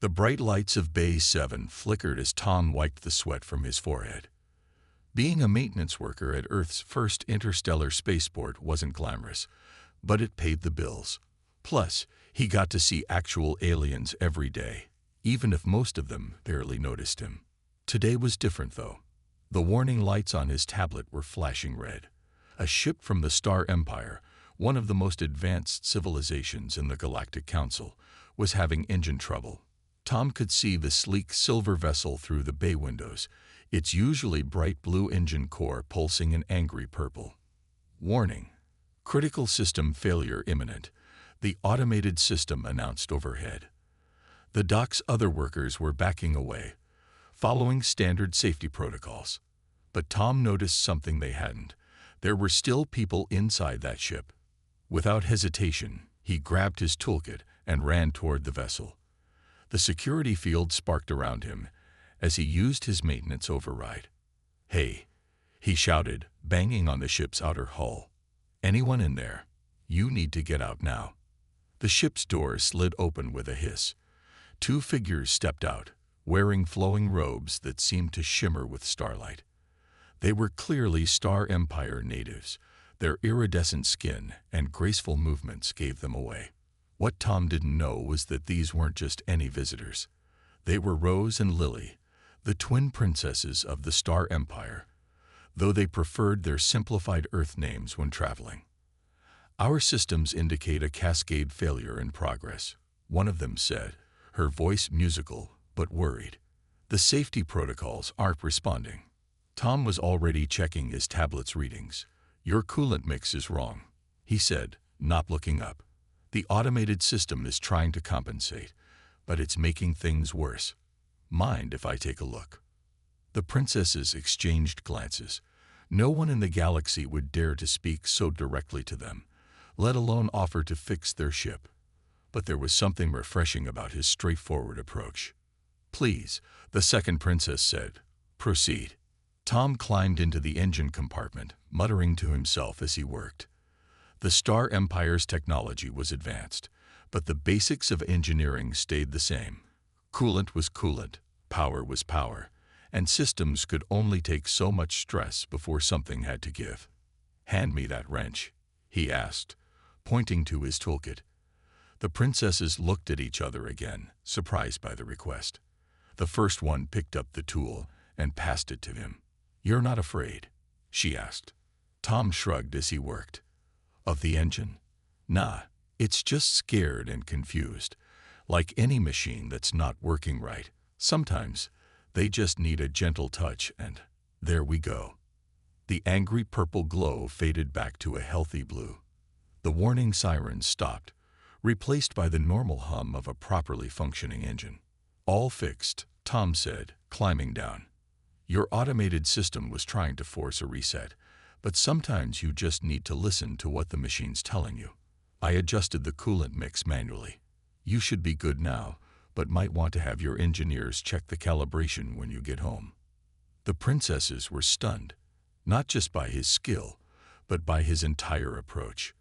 The bright lights of Bay 7 flickered as Tom wiped the sweat from his forehead. Being a maintenance worker at Earth's first interstellar spaceport wasn't glamorous, but it paid the bills. Plus, he got to see actual aliens every day, even if most of them barely noticed him. Today was different, though. The warning lights on his tablet were flashing red. A ship from the Star Empire, one of the most advanced civilizations in the Galactic Council, was having engine trouble. Tom could see the sleek silver vessel through the bay windows, its usually bright blue engine core pulsing an angry purple. Warning: critical system failure imminent, the automated system announced overhead. The dock's other workers were backing away, following standard safety protocols. But Tom noticed something they hadn't. There were still people inside that ship. Without hesitation, he grabbed his toolkit and ran toward the vessel. The security field sparked around him as he used his maintenance override. "Hey," he shouted, banging on the ship's outer hull. "Anyone in there? You need to get out now." The ship's door slid open with a hiss. Two figures stepped out, wearing flowing robes that seemed to shimmer with starlight. They were clearly Star Empire natives. Their iridescent skin and graceful movements gave them away. What Tom didn't know was that these weren't just any visitors. They were Rose and Lily, the twin princesses of the Star Empire, though they preferred their simplified Earth names when traveling. "Our systems indicate a cascade failure in progress," one of them said, her voice musical but worried. "The safety protocols aren't responding." Tom was already checking his tablet's readings. "Your coolant mix is wrong," he said, not looking up. "The automated system is trying to compensate, but it's making things worse. Mind if I take a look?" The princesses exchanged glances. No one in the galaxy would dare to speak so directly to them, let alone offer to fix their ship. But there was something refreshing about his straightforward approach. "Please," the second princess said. "Proceed." Tom climbed into the engine compartment, muttering to himself as he worked. The Star Empire's technology was advanced, but the basics of engineering stayed the same. Coolant was coolant, power was power, and systems could only take so much stress before something had to give. "Hand me that wrench," he asked, pointing to his toolkit. The princesses looked at each other again, surprised by the request. The first one picked up the tool and passed it to him. "You're not afraid?" she asked. Tom shrugged as he worked. "Of the engine? Nah, it's just scared and confused. Like any machine that's not working right, sometimes they just need a gentle touch and there we go." The angry purple glow faded back to a healthy blue. The warning sirens stopped, replaced by the normal hum of a properly functioning engine. "All fixed," Tom said, climbing down. "Your automated system was trying to force a reset, but sometimes you just need to listen to what the machine's telling you. I adjusted the coolant mix manually. You should be good now, but might want to have your engineers check the calibration when you get home." The princesses were stunned, not just by his skill, but by his entire approach.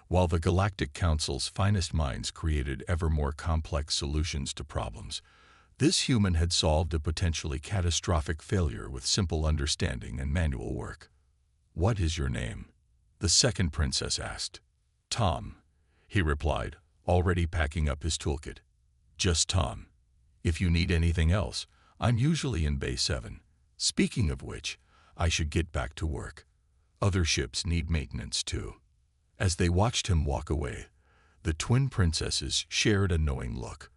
While the Galactic Council's finest minds created ever more complex solutions to problems, this human had solved a potentially catastrophic failure with simple understanding and manual work. "What is your name?" the second princess asked. "Tom," he replied, already packing up his toolkit. "Just Tom. If you need anything else, I'm usually in Bay 7. Speaking of which, I should get back to work. Other ships need maintenance too." As they watched him walk away, the twin princesses shared a knowing look.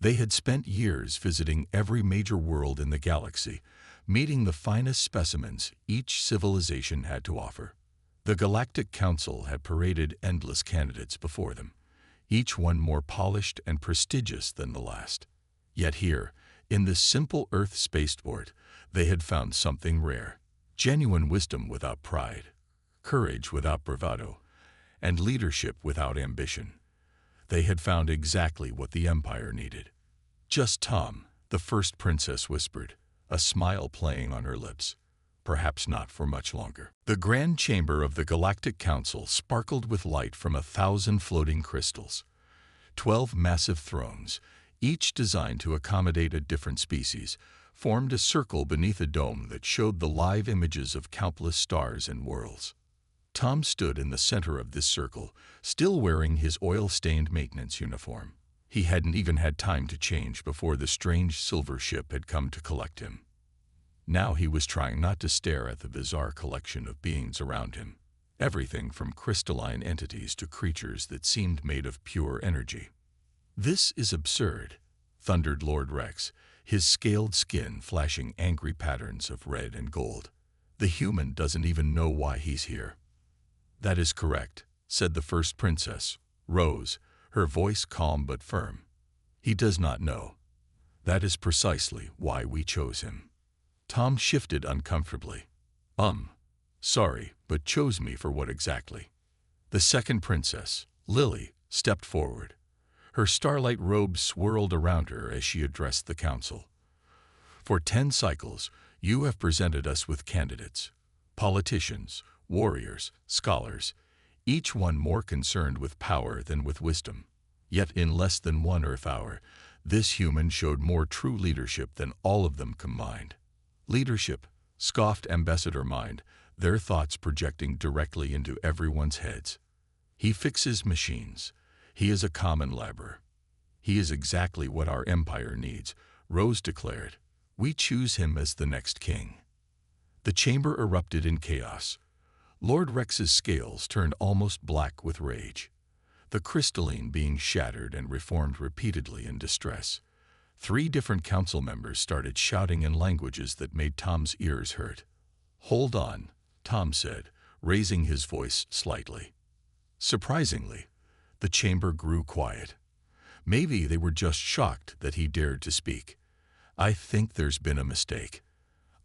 They had spent years visiting every major world in the galaxy, meeting the finest specimens each civilization had to offer. The Galactic Council had paraded endless candidates before them, each one more polished and prestigious than the last. Yet here, in this simple Earth spaceport, they had found something rare: genuine wisdom without pride, courage without bravado, and leadership without ambition. They had found exactly what the Empire needed. "Just Tom," the first princess whispered, a smile playing on her lips. Perhaps not for much longer. The grand chamber of the Galactic Council sparkled with light from 1,000 floating crystals. 12 massive thrones, each designed to accommodate a different species, formed a circle beneath a dome that showed the live images of countless stars and worlds. Tom stood in the center of this circle, still wearing his oil-stained maintenance uniform. He hadn't even had time to change before the strange silver ship had come to collect him. Now he was trying not to stare at the bizarre collection of beings around him, everything from crystalline entities to creatures that seemed made of pure energy. "This is absurd," thundered Lord Rex, his scaled skin flashing angry patterns of red and gold. "The human doesn't even know why he's here." "That is correct," said the first princess, Rose, her voice calm but firm. "He does not know. That is precisely why we chose him." Tom shifted uncomfortably. Sorry, but chose me for what exactly?" The second princess, Lily, stepped forward. Her starlight robe swirled around her as she addressed the council. "For 10 cycles, you have presented us with candidates, politicians, warriors, scholars, each one more concerned with power than with wisdom. Yet in less than 1 Earth hour, this human showed more true leadership than all of them combined." "Leadership," scoffed Ambassador Mind, their thoughts projecting directly into everyone's heads. "He fixes machines. He is a common laborer." "He is exactly what our empire needs," Rose declared. "We choose him as the next king." The chamber erupted in chaos. Lord Rex's scales turned almost black with rage. The crystalline being shattered and reformed repeatedly in distress. 3 different council members started shouting in languages that made Tom's ears hurt. "Hold on," Tom said, raising his voice slightly. Surprisingly, the chamber grew quiet. Maybe they were just shocked that he dared to speak. "I think there's been a mistake.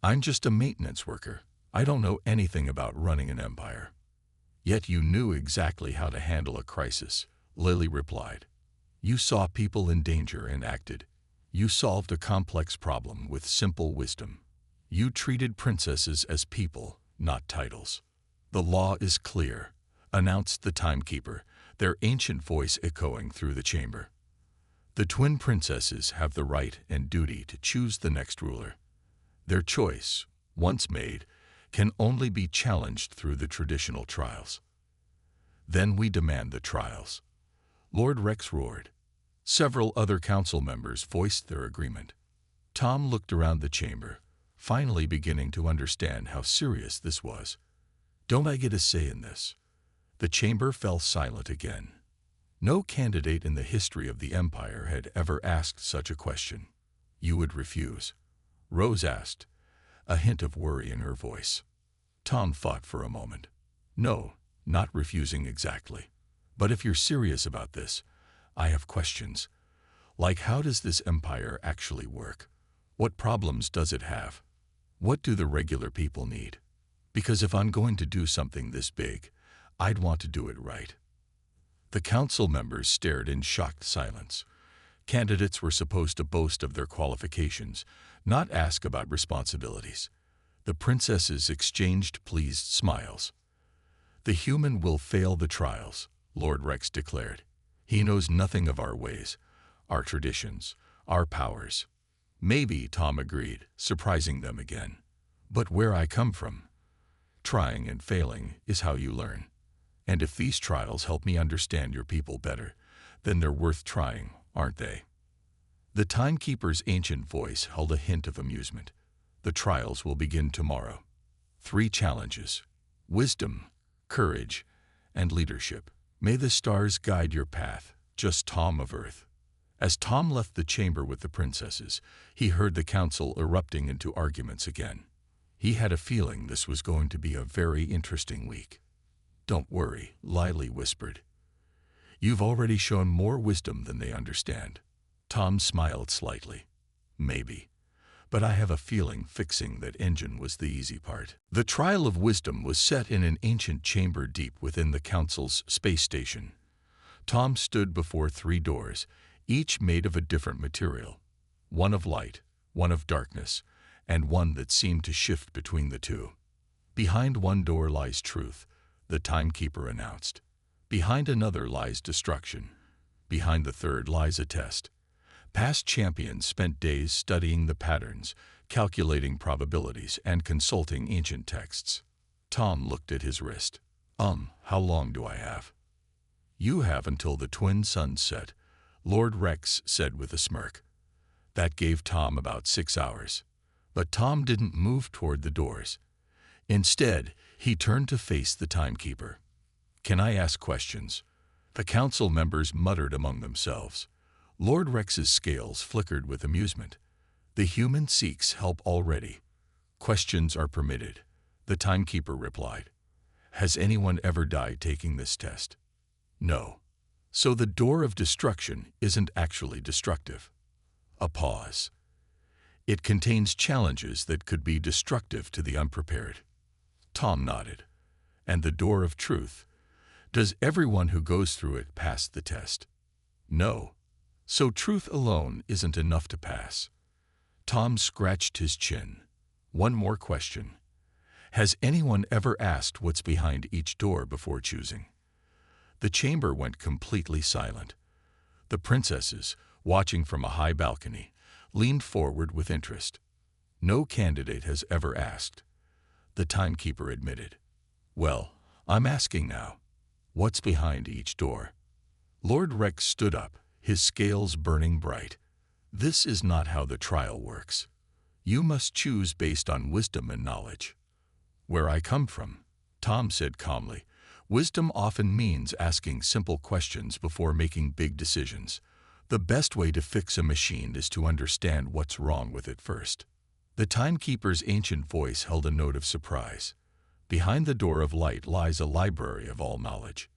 I'm just a maintenance worker. I don't know anything about running an empire." "Yet you knew exactly how to handle a crisis," Lily replied. "You saw people in danger and acted. You solved a complex problem with simple wisdom. You treated princesses as people, not titles." "The law is clear," announced the timekeeper, their ancient voice echoing through the chamber. "The twin princesses have the right and duty to choose the next ruler. Their choice, once made, can only be challenged through the traditional trials." "Then we demand the trials," Lord Rex roared. Several other council members voiced their agreement. Tom looked around the chamber, finally beginning to understand how serious this was. "Don't I get a say in this?" The chamber fell silent again. No candidate in the history of the Empire had ever asked such a question. "You would refuse?" Rose asked, a hint of worry in her voice. Tom thought for a moment. "No, not refusing exactly. But if you're serious about this, I have questions. Like, how does this empire actually work? What problems does it have? What do the regular people need? Because if I'm going to do something this big, I'd want to do it right." The council members stared in shocked silence. Candidates were supposed to boast of their qualifications, not ask about responsibilities. The princesses exchanged pleased smiles. "The human will fail the trials," Lord Rex declared. "He knows nothing of our ways, our traditions, our powers." "Maybe," Tom agreed, surprising them again. "But where I come from, trying and failing is how you learn. And if these trials help me understand your people better, then they're worth trying, aren't they?" The timekeeper's ancient voice held a hint of amusement. "The trials will begin tomorrow. 3 challenges: wisdom, courage, and leadership. May the stars guide your path, just Tom of Earth." As Tom left the chamber with the princesses, he heard the council erupting into arguments again. He had a feeling this was going to be a very interesting week. "Don't worry," Lily whispered. "You've already shown more wisdom than they understand." Tom smiled slightly. "Maybe. But I have a feeling fixing that engine was the easy part." The trial of wisdom was set in an ancient chamber deep within the council's space station. Tom stood before 3 doors, each made of a different material. One of light, one of darkness, and one that seemed to shift between the two. "Behind one door lies truth," the timekeeper announced. "Behind another lies destruction. Behind the third lies a test. Past champions spent days studying the patterns, calculating probabilities, and consulting ancient texts. Tom looked at his wrist. How long do I have?" "You have until the twin suns set," Lord Rex said with a smirk. That gave Tom about 6 hours. But Tom didn't move toward the doors. Instead, he turned to face the timekeeper. "Can I ask questions?" The council members muttered among themselves. Lord Rex's scales flickered with amusement. "The human seeks help already. Questions are permitted," the timekeeper replied. "Has anyone ever died taking this test?" "No. So the door of destruction isn't actually destructive." A pause. "It contains challenges that could be destructive to the unprepared." Tom nodded. "And the door of truth? Does everyone who goes through it pass the test?" "No. So truth alone isn't enough to pass." Tom scratched his chin. "One more question. Has anyone ever asked what's behind each door before choosing?" The chamber went completely silent. The princesses, watching from a high balcony, leaned forward with interest. "No candidate has ever asked," the timekeeper admitted. "Well, I'm asking now. What's behind each door?" Lord Rex stood up, his scales burning bright. "This is not how the trial works. You must choose based on wisdom and knowledge." "Where I come from," Tom said calmly, "wisdom often means asking simple questions before making big decisions. The best way to fix a machine is to understand what's wrong with it first." The timekeeper's ancient voice held a note of surprise. "Behind the door of light lies a library of all knowledge.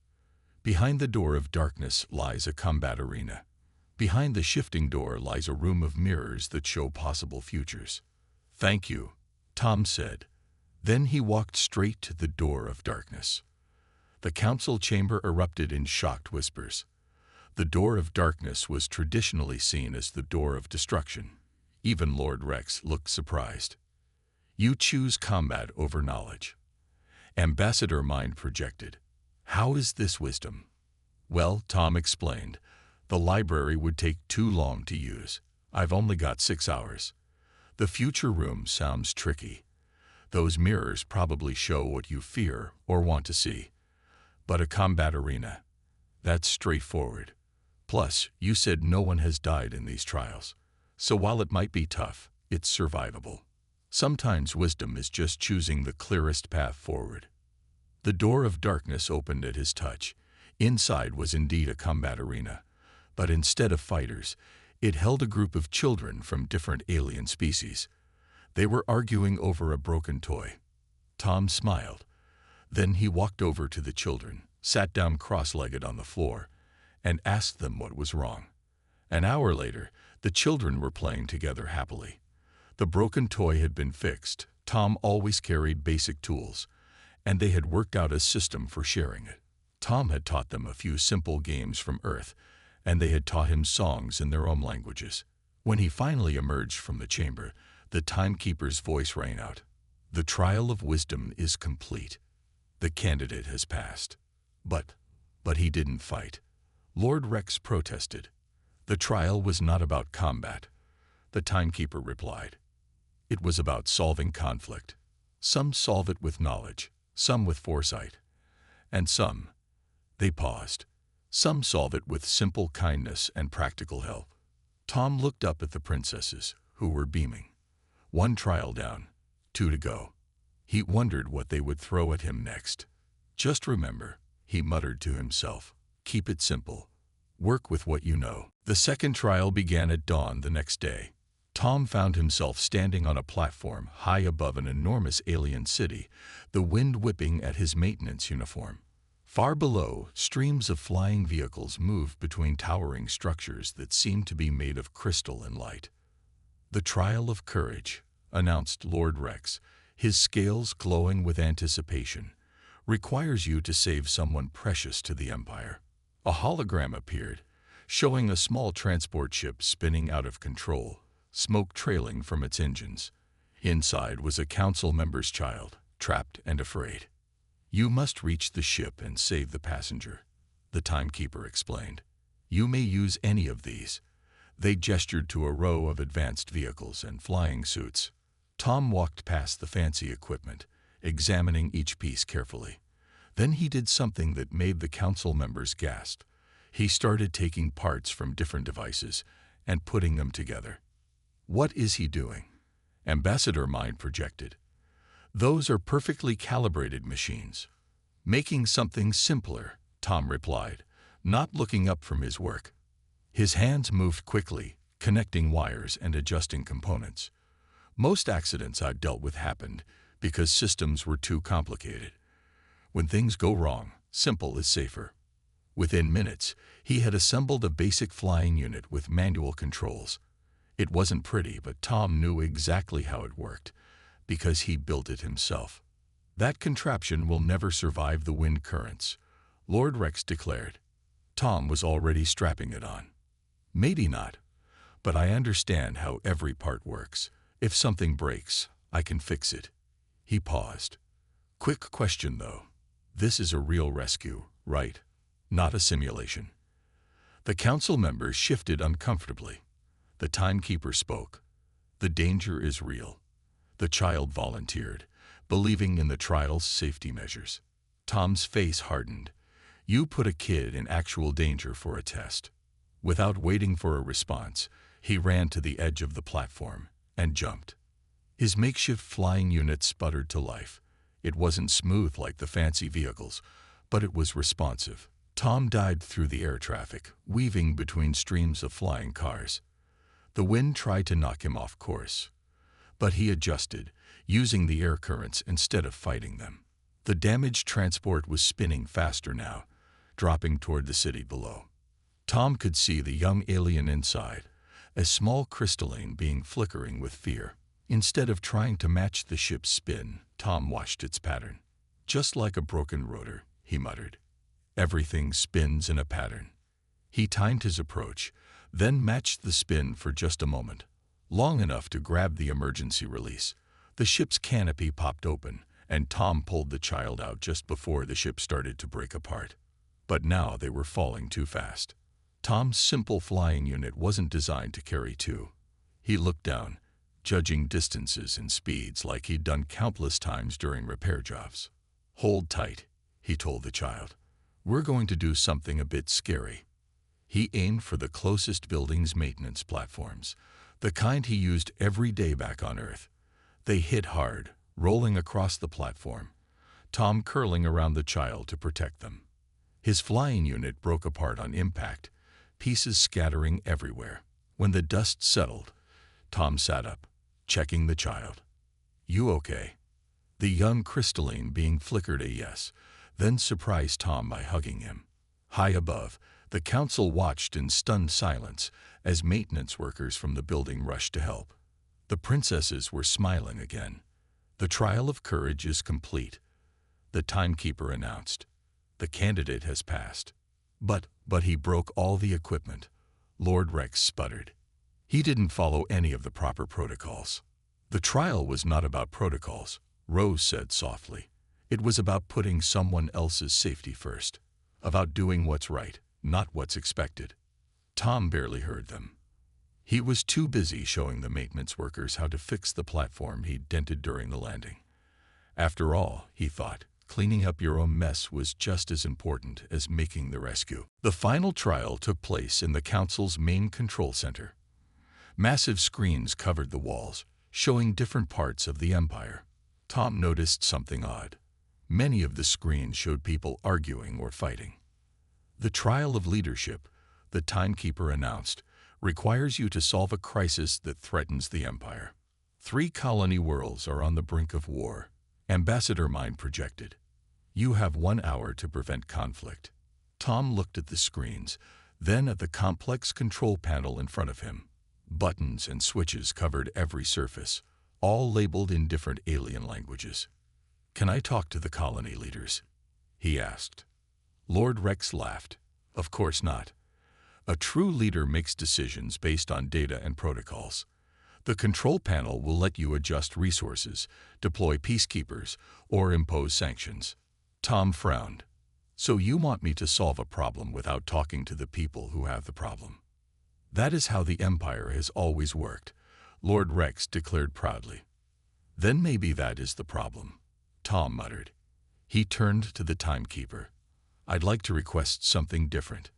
Behind the door of darkness lies a combat arena. Behind the shifting door lies a room of mirrors that show possible futures." "Thank you," Tom said. Then he walked straight to the door of darkness. The council chamber erupted in shocked whispers. The door of darkness was traditionally seen as the door of destruction. Even Lord Rex looked surprised. "You choose combat over knowledge." Ambassador Mind projected. "How is this wisdom?" "Well," Tom explained, "the library would take too long to use. I've only got 6 hours. The future room sounds tricky. Those mirrors probably show what you fear or want to see. But a combat arena, that's straightforward. Plus, you said no one has died in these trials. So while it might be tough, it's survivable. Sometimes wisdom is just choosing the clearest path forward." The door of darkness opened at his touch. Inside was indeed a combat arena, but instead of fighters, it held a group of children from different alien species. They were arguing over a broken toy. Tom smiled. Then he walked over to the children, sat down cross-legged on the floor, and asked them what was wrong. An hour later, the children were playing together happily. The broken toy had been fixed. Tom always carried basic tools, and they had worked out a system for sharing it. Tom had taught them a few simple games from Earth, and they had taught him songs in their own languages. When he finally emerged from the chamber, the timekeeper's voice rang out. "The trial of wisdom is complete. The candidate has passed." But he didn't fight. Lord Rex protested. "The trial was not about combat," the timekeeper replied. "It was about solving conflict. Some solve it with knowledge, some with foresight, and some," they paused, "some solve it with simple kindness and practical help." Tom looked up at the princesses, who were beaming. 1 trial down, 2 to go. He wondered what they would throw at him next. "Just remember," he muttered to himself, "keep it simple. Work with what you know." The second trial began at dawn the next day. Tom found himself standing on a platform high above an enormous alien city, the wind whipping at his maintenance uniform. Far below, streams of flying vehicles moved between towering structures that seemed to be made of crystal and light. "The trial of courage," announced Lord Rex, his scales glowing with anticipation, "requires you to save someone precious to the Empire." A hologram appeared, showing a small transport ship spinning out of control, smoke trailing from its engines. Inside was a council member's child, trapped and afraid. "You must reach the ship and save the passenger," the timekeeper explained. "You may use any of these. They gestured to a row of advanced vehicles and flying suits. Tom walked past the fancy equipment, examining each piece carefully. Then he did something that made the council members gasp. He started taking parts from different devices and putting them together. "What is he doing?" Ambassador Mind projected. "Those are perfectly calibrated machines." "Making something simpler," Tom replied, not looking up from his work. His hands moved quickly, connecting wires and adjusting components. "Most accidents I've dealt with happened because systems were too complicated. When things go wrong, simple is safer." Within minutes, he had assembled a basic flying unit with manual controls. It wasn't pretty, but Tom knew exactly how it worked, because he built it himself. "That contraption will never survive the wind currents," Lord Rex declared. Tom was already strapping it on. "Maybe not, but I understand how every part works. If something breaks, I can fix it." He paused. "Quick question, though. This is a real rescue, right? Not a simulation?" The council members shifted uncomfortably. The timekeeper spoke. "The danger is real." The child volunteered, believing in the trial's safety measures. Tom's face hardened. "You put a kid in actual danger for a test." Without waiting for a response, he ran to the edge of the platform and jumped. His makeshift flying unit sputtered to life. It wasn't smooth like the fancy vehicles, but it was responsive. Tom dived through the air traffic, weaving between streams of flying cars. The wind tried to knock him off course, but he adjusted, using the air currents instead of fighting them. The damaged transport was spinning faster now, dropping toward the city below. Tom could see the young alien inside, a small crystalline being flickering with fear. Instead of trying to match the ship's spin, Tom watched its pattern. "Just like a broken rotor," he muttered. "Everything spins in a pattern." He timed his approach, then matched the spin for just a moment, long enough to grab the emergency release. The ship's canopy popped open, and Tom pulled the child out just before the ship started to break apart. But now they were falling too fast. Tom's simple flying unit wasn't designed to carry two. He looked down, judging distances and speeds like he'd done countless times during repair jobs. "Hold tight," he told the child. "We're going to do something a bit scary." He aimed for the closest building's maintenance platforms, the kind he used every day back on Earth. They hit hard, rolling across the platform, Tom curling around the child to protect them. His flying unit broke apart on impact, pieces scattering everywhere. When the dust settled, Tom sat up, checking the child. "You okay?" The young crystalline being flickered a yes, then surprised Tom by hugging him. High above, the council watched in stunned silence as maintenance workers from the building rushed to help. The princesses were smiling again. "The trial of courage is complete," the timekeeper announced. "The candidate has passed." But he broke all the equipment," Lord Rex sputtered. "He didn't follow any of the proper protocols." "The trial was not about protocols," Rose said softly. "It was about putting someone else's safety first. About doing what's right, not what's expected." Tom barely heard them. He was too busy showing the maintenance workers how to fix the platform he'd dented during the landing. After all, he thought, cleaning up your own mess was just as important as making the rescue. The final trial took place in the council's main control center. Massive screens covered the walls, showing different parts of the Empire. Tom noticed something odd. Many of the screens showed people arguing or fighting. "The trial of leadership," the timekeeper announced, "requires you to solve a crisis that threatens the Empire. 3 colony worlds are on the brink of war," Ambassador Mind projected. "You have 1 hour to prevent conflict." Tom looked at the screens, then at the complex control panel in front of him. Buttons and switches covered every surface, all labeled in different alien languages. "Can I talk to the colony leaders?" he asked. Lord Rex laughed. "Of course not. A true leader makes decisions based on data and protocols. The control panel will let you adjust resources, deploy peacekeepers, or impose sanctions." Tom frowned. "So you want me to solve a problem without talking to the people who have the problem?" That is how the Empire has always worked, Lord Rex declared proudly. Then maybe that is the problem, Tom muttered. He turned to the timekeeper. I'd like to request something different.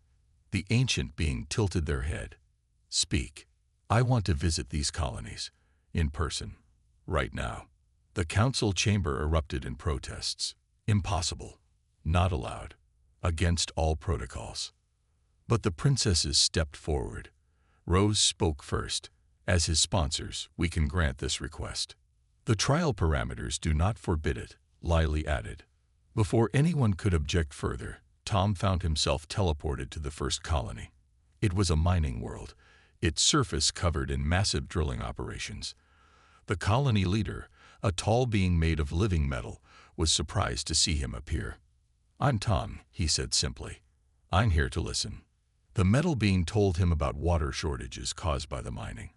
The ancient being tilted their head. Speak. I want to visit these colonies. In person. Right now. The council chamber erupted in protests. Impossible. Not allowed. Against all protocols. But the princesses stepped forward. Rose spoke first. As his sponsors, we can grant this request. The trial parameters do not forbid it, Lily added. Before anyone could object further, Tom found himself teleported to the first colony. It was a mining world, its surface covered in massive drilling operations. The colony leader, a tall being made of living metal, was surprised to see him appear. I'm Tom, he said simply. I'm here to listen. The metal being told him about water shortages caused by the mining.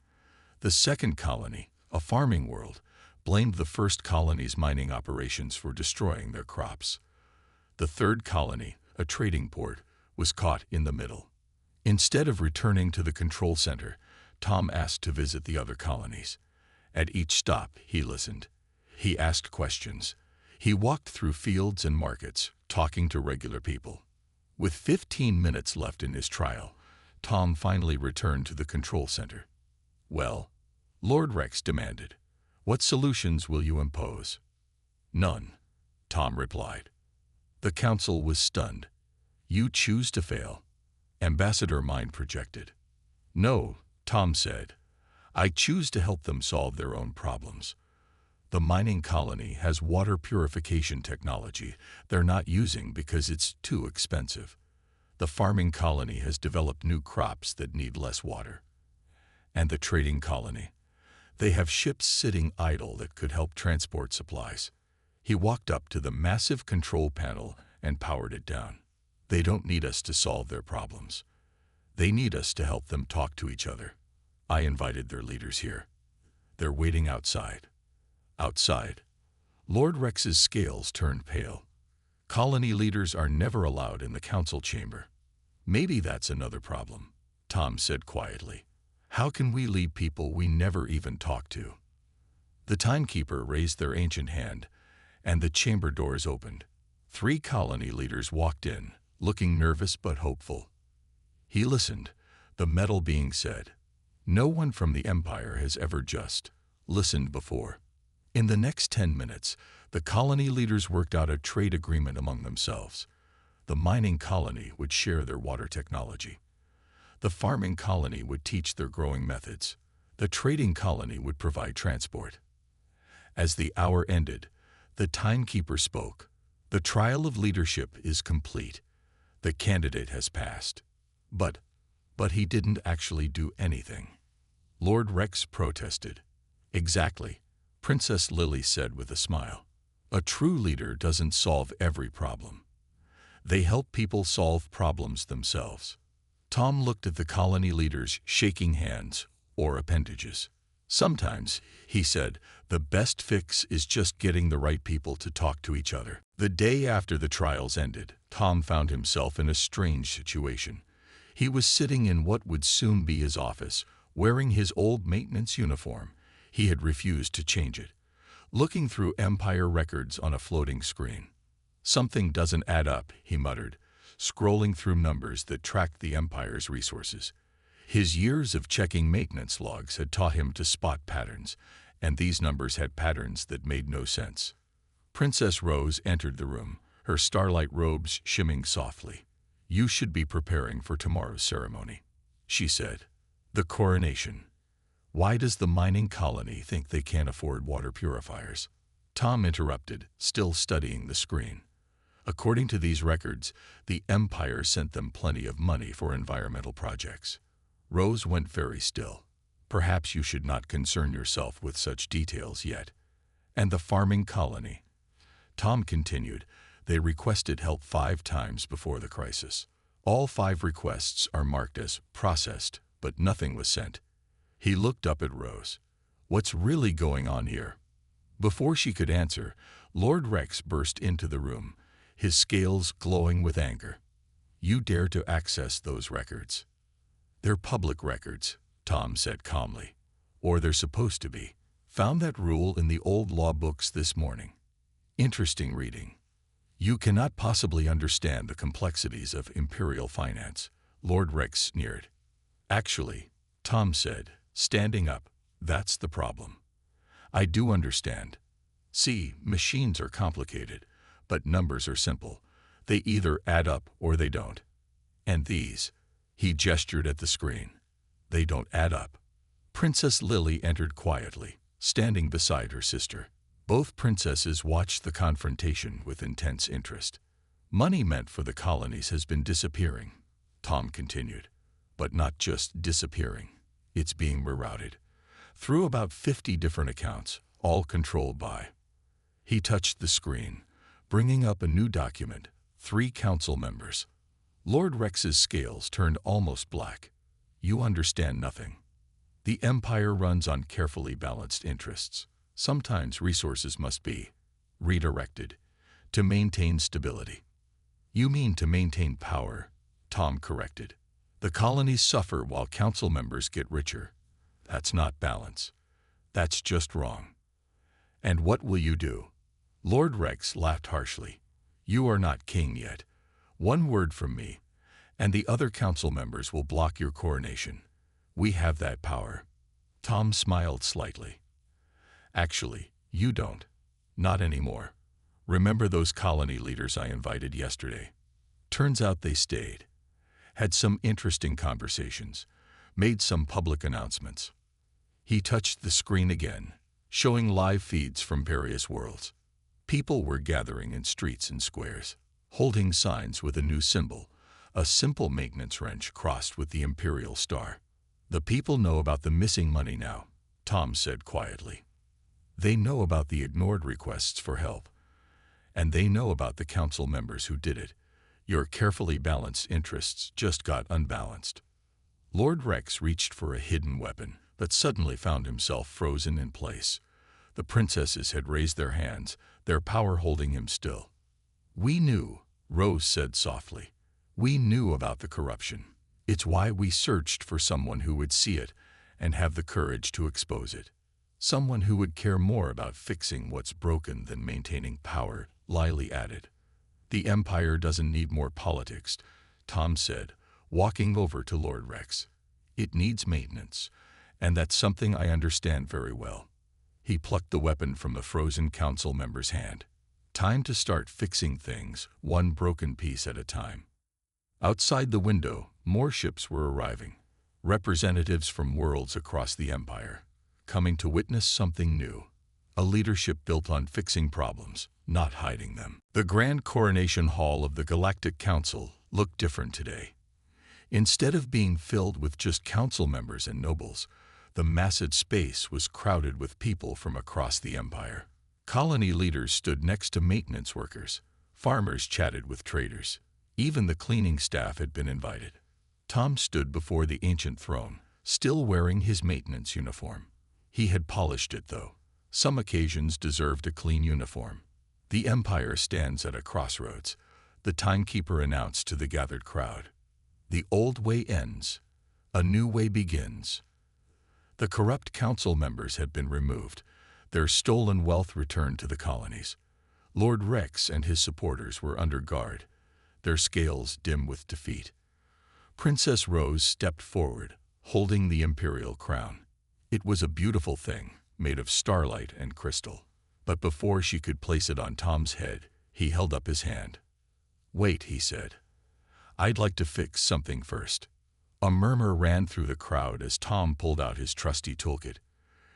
The second colony, a farming world, blamed the first colony's mining operations for destroying their crops. The third colony, a trading port, was caught in the middle. Instead of returning to the control center, Tom asked to visit the other colonies. At each stop, he listened. He asked questions. He walked through fields and markets, talking to regular people. With 15 minutes left in his trial, Tom finally returned to the control center. Well, Lord Rex demanded, what solutions will you impose? None, Tom replied. The council was stunned. You choose to fail, Ambassador Mind projected. No, Tom said. I choose to help them solve their own problems. The mining colony has water purification technology they're not using because it's too expensive. The farming colony has developed new crops that need less water. And the trading colony. They have ships sitting idle that could help transport supplies. He walked up to the massive control panel and powered it down. They don't need us to solve their problems. They need us to help them talk to each other. I invited their leaders here. They're waiting outside. Outside. Lord Rex's scales turned pale. Colony leaders are never allowed in the council chamber. Maybe that's another problem, Tom said quietly. How can we lead people we never even talk to? The timekeeper raised their ancient hand, and the chamber doors opened. 3 colony leaders walked in, looking nervous but hopeful. He listened. The metal being said, no one from the Empire has ever just listened before. In the next 10 minutes, the colony leaders worked out a trade agreement among themselves. The mining colony would share their water technology. The farming colony would teach their growing methods. The trading colony would provide transport. As the hour ended, the timekeeper spoke. The trial of leadership is complete. The candidate has passed. But he didn't actually do anything. Lord Rex protested. Exactly, Princess Lily said with a smile. A true leader doesn't solve every problem. They help people solve problems themselves. Tom looked at the colony leaders shaking hands or appendages. Sometimes, he said, the best fix is just getting the right people to talk to each other. The day after the trials ended, Tom found himself in a strange situation. He was sitting in what would soon be his office, wearing his old maintenance uniform. He had refused to change it. Looking through Empire records on a floating screen. Something doesn't add up, he muttered, scrolling through numbers that tracked the Empire's resources. His years of checking maintenance logs had taught him to spot patterns, and these numbers had patterns that made no sense. Princess Rose entered the room, her starlight robes shimming softly. You should be preparing for tomorrow's ceremony, she said. The coronation. Why does the mining colony think they can't afford water purifiers? Tom interrupted, still studying the screen. According to these records, the Empire sent them plenty of money for environmental projects. Rose went very still. Perhaps you should not concern yourself with such details yet. And the farming colony. Tom continued, they requested help 5 times before the crisis. All 5 requests are marked as processed, but nothing was sent. He looked up at Rose. What's really going on here? Before she could answer, Lord Rex burst into the room, his scales glowing with anger. You dare to access those records? They're public records, Tom said calmly. Or they're supposed to be. Found that rule in the old law books this morning. Interesting reading. You cannot possibly understand the complexities of imperial finance, Lord Rex sneered. Actually, Tom said, standing up, that's the problem. I do understand. See, machines are complicated, but numbers are simple. They either add up or they don't. And these, he gestured at the screen, they don't add up. Princess Lily entered quietly, standing beside her sister. Both princesses watched the confrontation with intense interest. Money meant for the colonies has been disappearing, Tom continued. But not just disappearing. It's being rerouted through about 50 different accounts, all controlled by. He touched the screen, bringing up a new document, 3 council members. Lord Rex's scales turned almost black. You understand nothing. The Empire runs on carefully balanced interests. Sometimes resources must be redirected to maintain stability. You mean to maintain power, Tom corrected. The colonies suffer while council members get richer. That's not balance. That's just wrong. And what will you do? Lord Rex laughed harshly. You are not king yet. One word from me, and the other council members will block your coronation. We have that power. Tom smiled slightly. Actually, you don't. Not anymore. Remember those colony leaders I invited yesterday? Turns out they stayed. Had some interesting conversations, made some public announcements. He touched the screen again, showing live feeds from various worlds. People were gathering in streets and squares, holding signs with a new symbol, a simple maintenance wrench crossed with the imperial star. The people know about the missing money now, Tom said quietly. They know about the ignored requests for help, and they know about the council members who did it. Your carefully balanced interests just got unbalanced. Lord Rex reached for a hidden weapon, but suddenly found himself frozen in place. The princesses had raised their hands, their power holding him still. We knew, Rose said softly. We knew about the corruption. It's why we searched for someone who would see it and have the courage to expose it. Someone who would care more about fixing what's broken than maintaining power, Lily added. The Empire doesn't need more politics, Tom said, walking over to Lord Rex. It needs maintenance, and that's something I understand very well. He plucked the weapon from the frozen council member's hand. Time to start fixing things, one broken piece at a time. Outside the window, more ships were arriving. Representatives from worlds across the Empire, coming to witness something new. A leadership built on fixing problems, not hiding them. The Grand Coronation Hall of the Galactic Council looked different today. Instead of being filled with just council members and nobles, the massive space was crowded with people from across the Empire. Colony leaders stood next to maintenance workers. Farmers chatted with traders. Even the cleaning staff had been invited. Tom stood before the ancient throne, still wearing his maintenance uniform. He had polished it, though. Some occasions deserved a clean uniform. The Empire stands at a crossroads, the timekeeper announced to the gathered crowd. The old way ends. A new way begins. The corrupt council members had been removed, their stolen wealth returned to the colonies. Lord Rex and his supporters were under guard, their scales dim with defeat. Princess Rose stepped forward, holding the imperial crown. It was a beautiful thing, made of starlight and crystal. But before she could place it on Tom's head, he held up his hand. Wait, he said. I'd like to fix something first. A murmur ran through the crowd as Tom pulled out his trusty toolkit.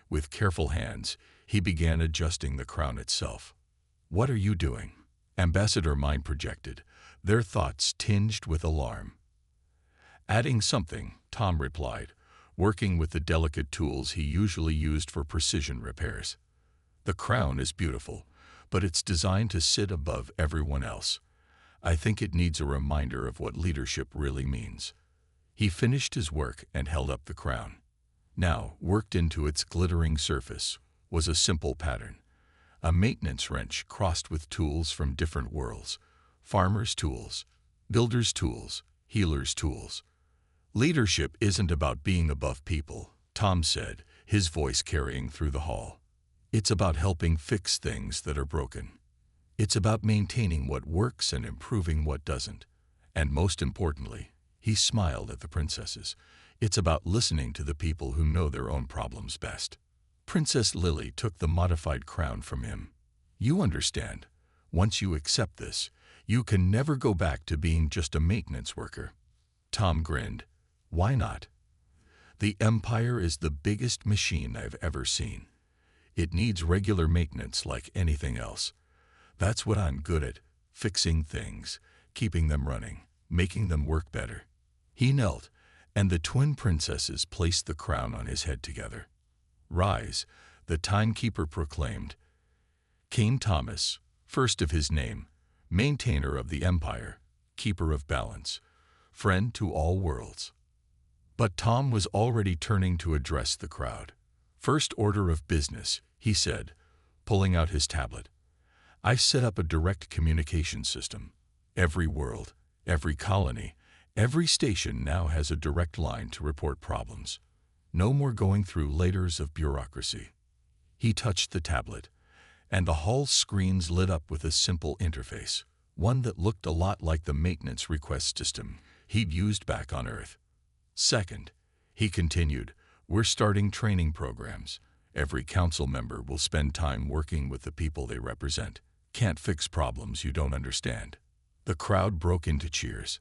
With careful hands, he began adjusting the crown itself. What are you doing? Ambassador Mind projected, their thoughts tinged with alarm. Adding something, Tom replied, working with the delicate tools he usually used for precision repairs. The crown is beautiful, but it's designed to sit above everyone else. I think it needs a reminder of what leadership really means. He finished his work and held up the crown. Now, worked into its glittering surface, was a simple pattern. A maintenance wrench crossed with tools from different worlds. Farmers' tools, builders' tools, healers' tools. Leadership isn't about being above people, Tom said, his voice carrying through the hall. It's about helping fix things that are broken. It's about maintaining what works and improving what doesn't. And most importantly, he smiled at the princesses. It's about listening to the people who know their own problems best. Princess Lily took the modified crown from him. You understand. Once you accept this, you can never go back to being just a maintenance worker. Tom grinned. Why not? The Empire is the biggest machine I've ever seen. It needs regular maintenance like anything else. That's what I'm good at, fixing things, keeping them running, making them work better. He knelt, and the twin princesses placed the crown on his head together. Rise, the timekeeper proclaimed. King Thomas, first of his name, maintainer of the Empire, keeper of balance, friend to all worlds. But Tom was already turning to address the crowd. First order of business, he said, pulling out his tablet. I've set up a direct communication system. Every world, every colony, every station now has a direct line to report problems. No more going through layers of bureaucracy. He touched the tablet, and the hall's screens lit up with a simple interface, one that looked a lot like the maintenance request system he'd used back on Earth. Second, he continued, we're starting training programs. Every council member will spend time working with the people they represent. Can't fix problems you don't understand. The crowd broke into cheers.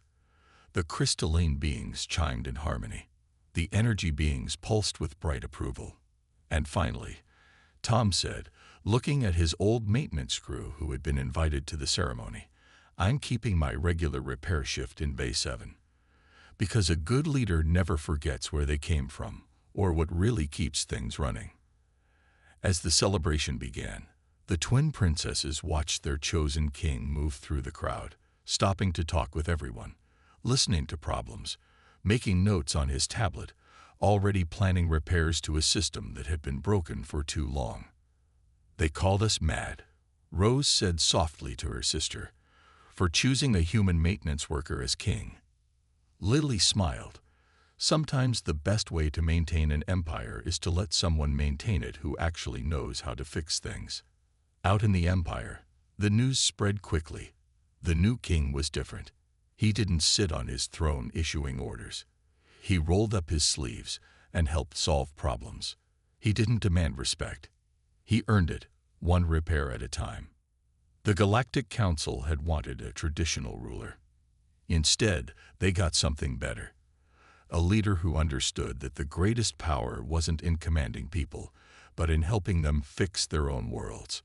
The crystalline beings chimed in harmony. The energy beings pulsed with bright approval. And finally, Tom said, looking at his old maintenance crew who had been invited to the ceremony, I'm keeping my regular repair shift in Bay 7. Because a good leader never forgets where they came from or what really keeps things running. As the celebration began, the twin princesses watched their chosen king move through the crowd, stopping to talk with everyone, listening to problems, making notes on his tablet, already planning repairs to a system that had been broken for too long. They called us mad, Rose said softly to her sister, for choosing a human maintenance worker as king. Lily smiled. Sometimes the best way to maintain an empire is to let someone maintain it who actually knows how to fix things. Out in the Empire, the news spread quickly. The new king was different. He didn't sit on his throne issuing orders. He rolled up his sleeves and helped solve problems. He didn't demand respect. He earned it, one repair at a time. The Galactic Council had wanted a traditional ruler. Instead, they got something better. A leader who understood that the greatest power wasn't in commanding people, but in helping them fix their own worlds.